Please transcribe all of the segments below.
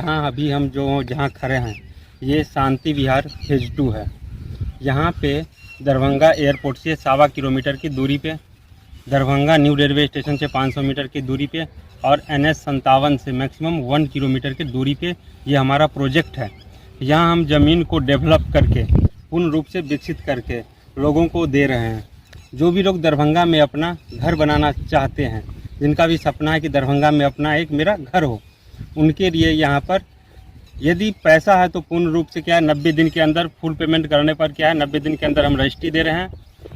यहाँ अभी हम जहाँ खड़े हैं ये शांति विहार फेज 2 है। यहाँ पे दरभंगा एयरपोर्ट से 1.25 किलोमीटर की दूरी पे, दरभंगा न्यू रेलवे स्टेशन से 500 मीटर की दूरी पे और NH57 से मैक्सिमम 1 किलोमीटर की दूरी पे ये हमारा प्रोजेक्ट है। यहाँ हम ज़मीन को डेवलप करके पूर्ण रूप से विकसित करके लोगों को दे रहे हैं। जो भी लोग दरभंगा में अपना घर बनाना चाहते हैं, जिनका भी सपना है कि दरभंगा में अपना एक मेरा घर हो, उनके लिए यहाँ पर यदि पैसा है तो पूर्ण रूप से क्या है 90 दिन के अंदर फुल पेमेंट करने पर क्या है 90 दिन के अंदर हम रजिस्ट्री दे रहे हैं।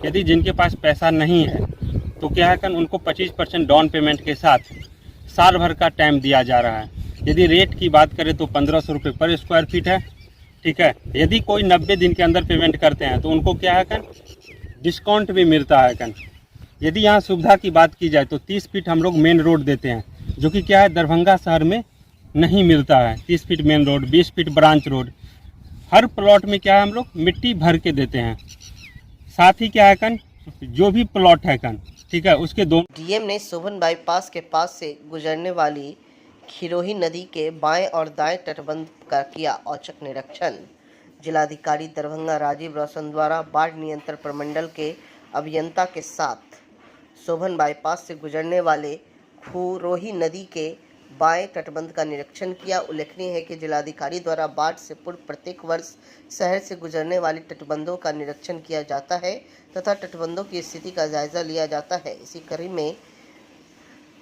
यदि जिनके पास पैसा नहीं है तो क्या है उनको 25% डाउन पेमेंट के साथ साल भर का टाइम दिया जा रहा है। यदि रेट की बात करें तो 1500 रुपये पर स्क्वायर फीट है, ठीक है। यदि कोई 90 दिन के अंदर पेमेंट करते हैं तो उनको क्या है डिस्काउंट भी मिलता है। यदि यहाँ सुविधा की बात की जाए तो 30 फीट हम लोग मेन रोड देते हैं, जो कि क्या है दरभंगा शहर में नहीं मिलता है। 30 feet main road, 20 feet branch road, हर प्लॉट में क्या है हम लोग मिट्टी भर के देते हैं। साथ ही क्या है जो भी प्लॉट है ठीक है उसके दो डीएम ने शोभन बाईपास के पास से गुजरने वाली खिरोही नदी के बाएं और दाएं तटबंध का किया औचक निरीक्षण। जिलाधिकारी दरभंगा राजीव रोशन द्वारा बाढ़ नियंत्रण प्रमंडल के अभियंता के साथ शोभन बाईपास से गुजरने वाले खिरोही नदी के बाएं तटबंध का निरीक्षण किया। उल्लेखनीय है कि जिलाधिकारी द्वारा बाढ़ से पूर्व प्रत्येक वर्ष शहर से गुजरने वाली तटबंधों का निरीक्षण किया जाता है तथा तटबंधों की स्थिति का जायजा लिया जाता है। इसी कड़ी में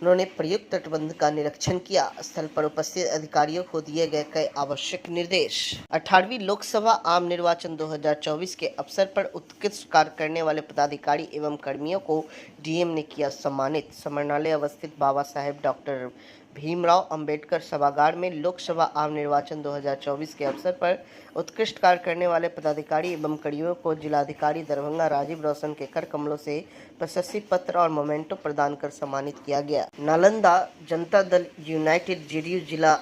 उन्होंने प्रयुक्त तटबंध का निरीक्षण किया। स्थल पर उपस्थित अधिकारियों को दिए गए कई आवश्यक निर्देश। 18वीं लोकसभा आम निर्वाचन 2024 के अवसर पर उत्कृष्ट कार्य करने वाले पदाधिकारी एवं कर्मियों को डीएम ने किया सम्मानित। समरनालय अवस्थित बाबा साहेब डॉक्टर भीमराव अंबेडकर सभागार में लोकसभा आम निर्वाचन 2024 के अवसर पर उत्कृष्ट कार्य करने वाले पदाधिकारी एवं कर्मियों को जिलाधिकारी दरभंगा राजीव रोशन के कर कमलों से प्रशस्ति पत्र और मोमेंटो प्रदान कर सम्मानित किया गया। नालंदा जनता दल यूनाइटेड जेडीयू जिला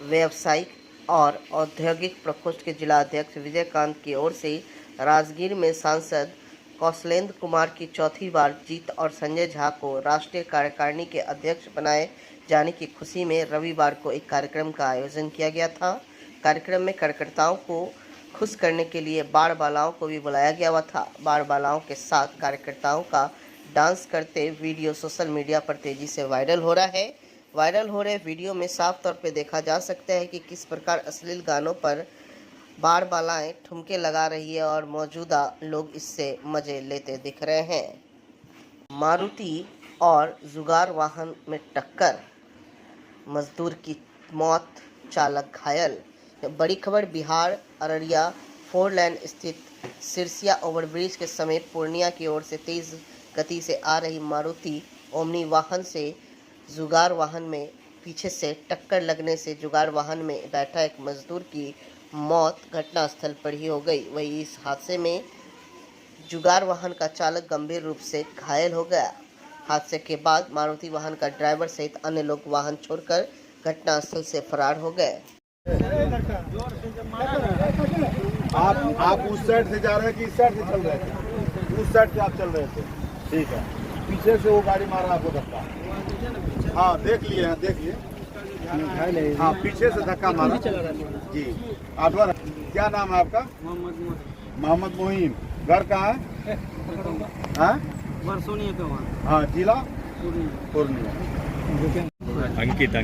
व्यावसायिक और औद्योगिक प्रकोष्ठ के जिला अध्यक्ष विजयकांत की ओर से राजगीर में सांसद कौशलेंद्र कुमार की चौथी बार जीत और संजय झा को राष्ट्रीय कार्यकारिणी के अध्यक्ष बनाए जाने की खुशी में रविवार को एक कार्यक्रम का आयोजन किया गया था। कार्यक्रम में कार्यकर्ताओं को खुश करने के लिए बाढ़ बालाओं को भी बुलाया गया हुआ था। बाढ़ बालाओं के साथ कार्यकर्ताओं का डांस करते वीडियो सोशल मीडिया पर तेजी से वायरल हो रहा है। वायरल हो रहे वीडियो में साफ तौर पर देखा जा सकता है कि किस प्रकार अश्लील गानों पर बाढ़ बालाएं ठुमके लगा रही है और मौजूदा लोग इससे मजे लेते दिख रहे हैं। मारुति और जुगार वाहन में टक्कर, मजदूर की मौत, चालक घायल। बड़ी खबर बिहार अररिया 4 लेन स्थित सिरसिया ओवरब्रिज के समीप पूर्णिया की ओर से तेज गति से आ रही मारुति ओमनी वाहन से जुगार वाहन में पीछे से टक्कर लगने से जुगार वाहन में बैठा एक मजदूर की मौत घटनास्थल पर ही हो गई। वहीं इस हादसे में जुगार वाहन का चालक गंभीर रूप से घायल हो गया। हादसे के बाद मारुति वाहन का ड्राइवर सहित अन्य लोग वाहन छोड़कर घटनास्थल से फरार हो गए। आप उस साइड से जा रहे हैं कि इस साइड से चल रहे थे? उस साइड से आप चल रहे थे, ठीक है। पीछे से वो गाड़ी मारा आपको धक्का? हाँ देख लिए हैं, देख लिए। हाँ पीछे से धक्का मारा जी। आप क्या नाम है आपका? मोहम्मद मोहिम। घर कहाँ है? हाँ हाँ जिला पूर्णिया। अंकित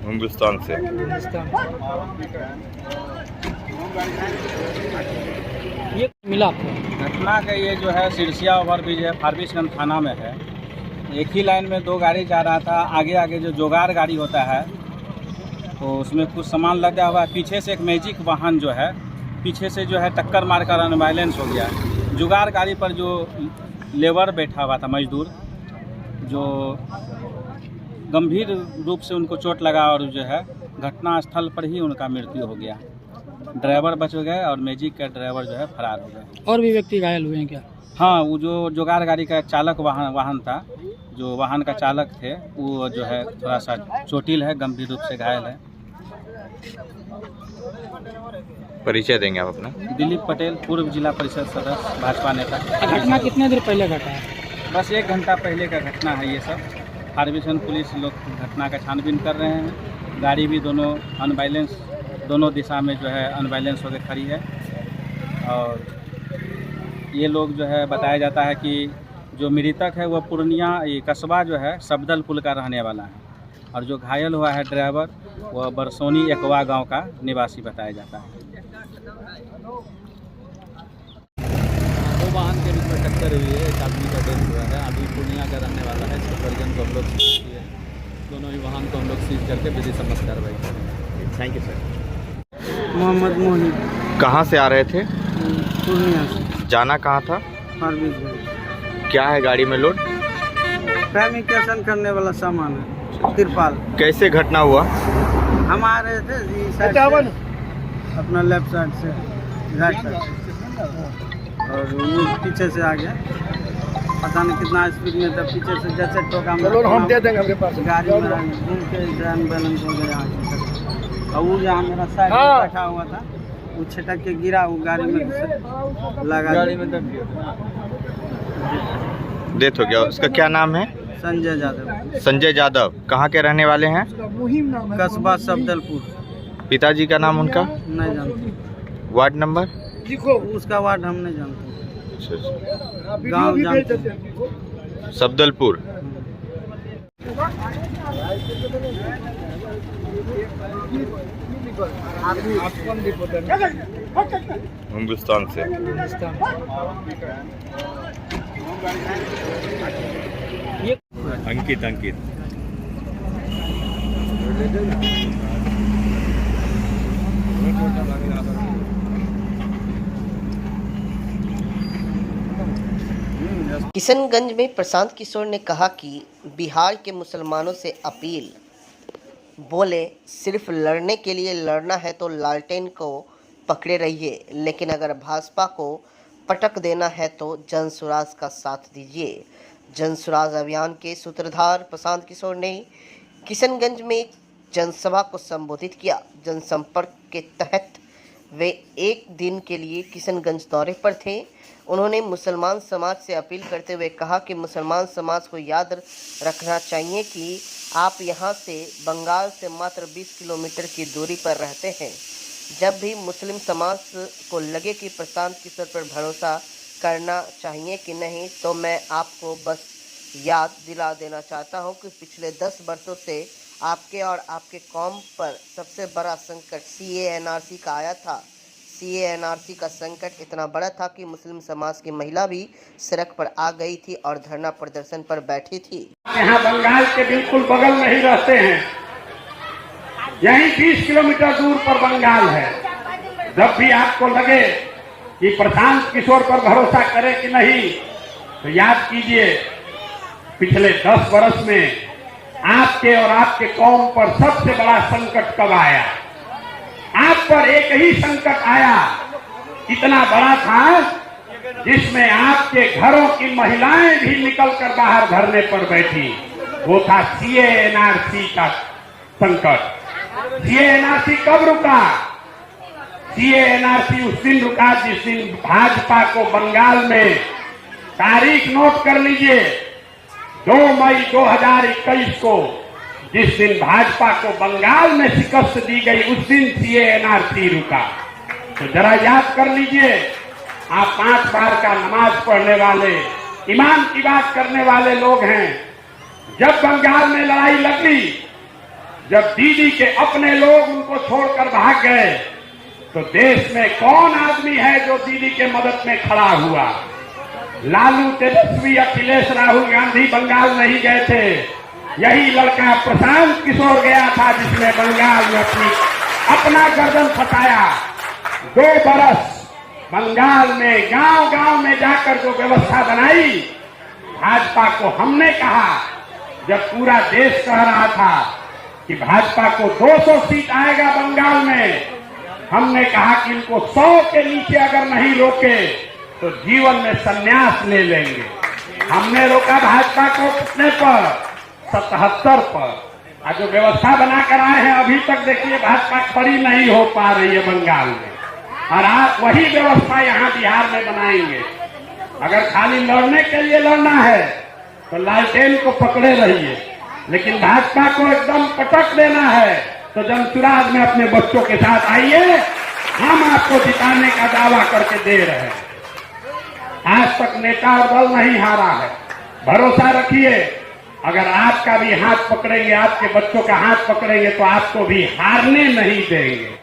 हिंदुस्तान से। ये मिला घटना का ये जो है सिरसिया ओवरब्रिज है, फारबिसगंज थाना में है। एक ही लाइन में 2 गाड़ी जा रहा था। आगे जो जोगार गाड़ी होता है तो उसमें कुछ सामान लगा हुआ है। पीछे से एक मैजिक वाहन जो है पीछे से जो है टक्कर मारकर अनबैलेंस हो गया। जुगार गाड़ी पर जो लेबर बैठा हुआ था मजदूर, जो गंभीर रूप से उनको चोट लगा और जो है घटना स्थल पर ही उनका मृत्यु हो गया। ड्राइवर बच गए और मैजिक का ड्राइवर जो है फरार हो गए। और भी व्यक्ति घायल हुए हैं क्या? हाँ, वो जो जुगार गाड़ी का चालक वाहन था जो वाहन का चालक थे वो जो है थोड़ा सा चोटिल है, गंभीर रूप से घायल है। परिचय देंगे आप अपना? दिलीप पटेल, पूर्व जिला परिषद सदस्य, भाजपा नेता। घटना कितने देर पहले घटा है? बस 1 घंटा पहले का घटना है ये सब। फार्मेशन पुलिस लोग घटना का छानबीन कर रहे हैं। गाड़ी भी दोनों अनबैलेंस, दोनों दिशा में जो है अनबैलेंस होकर खड़ी है। और ये लोग जो है बताया जाता है कि जो मृतक है वो पूर्णिया ये कस्बा जो है सफदल पुल का रहने वाला है, और जो घायल हुआ है ड्राइवर वह बरसोनी एकवा गांव का निवासी बताया जाता है। दो वाहन के बीच में टक्कर हुई है, एक आदमी का डेथ हुआ है। अभी पूर्णिया का रहने वाला है, इसके परिजन को हम लोग सीज किए हैं। दोनों ही वाहन को हम लोग सीज करके विधि सम्मत कार्रवाई करेंगे। Thank you sir. Mohammad Mohit, कहाँ से आ रहे थे? पूर्णिया से, जाना कहाँ था? फारबिसगंज। क्या है गाड़ी में लोड? फैब्रिकेशन करने वाला सामान है, तिरपाल। कैसे घटना हुआ? हम आ रहे थे जी साइड से, अपना लेफ्ट साइड से, राइट साइड से, और वो पीछे से आ गया। पता नहीं कितना स्पीड में था, पीछे से जैसे टोका में हम दे देंगे, गाड़ी में घूम के ड्राइविंग बैलेंस हो गया। और वो जहाँ मेरा साइड में बैठा हुआ था वो छिटक के गिरा, वो गाड़ी में लगा, गाड़ी में दब गया। डेथ हो गया। उसका क्या नाम है? संजय यादव। संजय यादव। कहाँ के रहने वाले हैं? कस्बा सफदलपुर। पिताजी का नाम उनका? नहीं जानते। Ward number? उसका वार्ड हम नहीं जानते, अच्छा, गाँव जानते हैं। सफदलपुर। हिंदुस्तान से। अंकित किशनगंज में प्रशांत किशोर ने कहा कि बिहार के मुसलमानों से अपील, बोले सिर्फ लड़ने के लिए लड़ना है तो लालटेन को पकड़े रहिए, लेकिन अगर भाजपा को पटक देना है तो जनसुराज का साथ दीजिए। जनसुराज अभियान के सूत्रधार प्रशांत किशोर ने किशनगंज में एक जनसभा को संबोधित किया। जनसंपर्क के तहत वे एक दिन के लिए किशनगंज दौरे पर थे। उन्होंने मुसलमान समाज से अपील करते हुए कहा कि मुसलमान समाज को याद रखना चाहिए कि आप यहां से बंगाल से मात्र 20 किलोमीटर की दूरी पर रहते हैं। जब भी मुस्लिम समाज को लगे कि प्रशांत किशोर पर भरोसा करना चाहिए कि नहीं, तो मैं आपको बस याद दिला देना चाहता हूं कि पिछले 10 वर्षों से आपके और आपके कौम पर सबसे बड़ा संकट CA-NRC का आया था। CA-NRC का संकट इतना बड़ा था कि मुस्लिम समाज की महिला भी सड़क पर आ गई थी और धरना प्रदर्शन पर बैठी थी। यहाँ बंगाल के बिल्कुल बगल में ही रहते हैं, यहीं 20 किलोमीटर दूर पर बंगाल है। जब भी आपको लगे कि प्रशांत किशोर पर भरोसा करें कि नहीं, तो याद कीजिए पिछले 10 वर्ष में आपके और आपके कौम पर सबसे बड़ा संकट कब आया। आप पर एक ही संकट आया, इतना बड़ा था जिसमें आपके घरों की महिलाएं भी निकलकर बाहर धरने पर बैठी। वो था CA-NRC का संकट। CA-NRC कब रुका? CA-NRC उस दिन रुका जिस दिन भाजपा को बंगाल में, तारीख नोट कर लीजिए, 2 मई 2021 को जिस दिन भाजपा को बंगाल में शिकस्त दी गई, उस दिन CA-NRC रुका। तो जरा याद कर लीजिए, आप 5 बार का नमाज पढ़ने वाले, ईमान की बात करने वाले लोग हैं। जब बंगाल में लड़ाई लगी, जब दीदी के अपने लोग उनको छोड़कर भाग गए, तो देश में कौन आदमी है जो दीदी के मदद में खड़ा हुआ? लालू, तेजस्वी, अखिलेश, राहुल गांधी बंगाल नहीं गए थे। यही लड़का प्रशांत किशोर गया था, जिसने बंगाल में अपना गर्दन फटाया। 2 बरस बंगाल में गांव-गांव में जाकर जो व्यवस्था बनाई, भाजपा को हमने कहा, जब पूरा देश कह रहा था कि भाजपा को 200 सीट आएगा बंगाल में, हमने कहा कि इनको 100 के नीचे अगर नहीं रोके तो जीवन में संन्यास ले लेंगे। हमने रोका भाजपा को कितने पर? 77 पर। और जो व्यवस्था बना कर आए हैं अभी तक देखिए भाजपा खड़ी नहीं हो पा रही है बंगाल में, और आप वही व्यवस्था यहाँ बिहार में बनाएंगे। अगर खाली लड़ने के लिए लड़ना है तो लालटेन को पकड़े रहिए, लेकिन भाजपा को एकदम पटक देना है तो जनसुराज में अपने बच्चों के साथ आइए, हम आपको जिताने का दावा करके दे रहे हैं। आज तक नेता और दल नहीं हारा है, भरोसा रखिए। अगर आपका भी हाथ पकड़ेंगे, आपके बच्चों का हाथ पकड़ेंगे तो आपको भी हारने नहीं देंगे।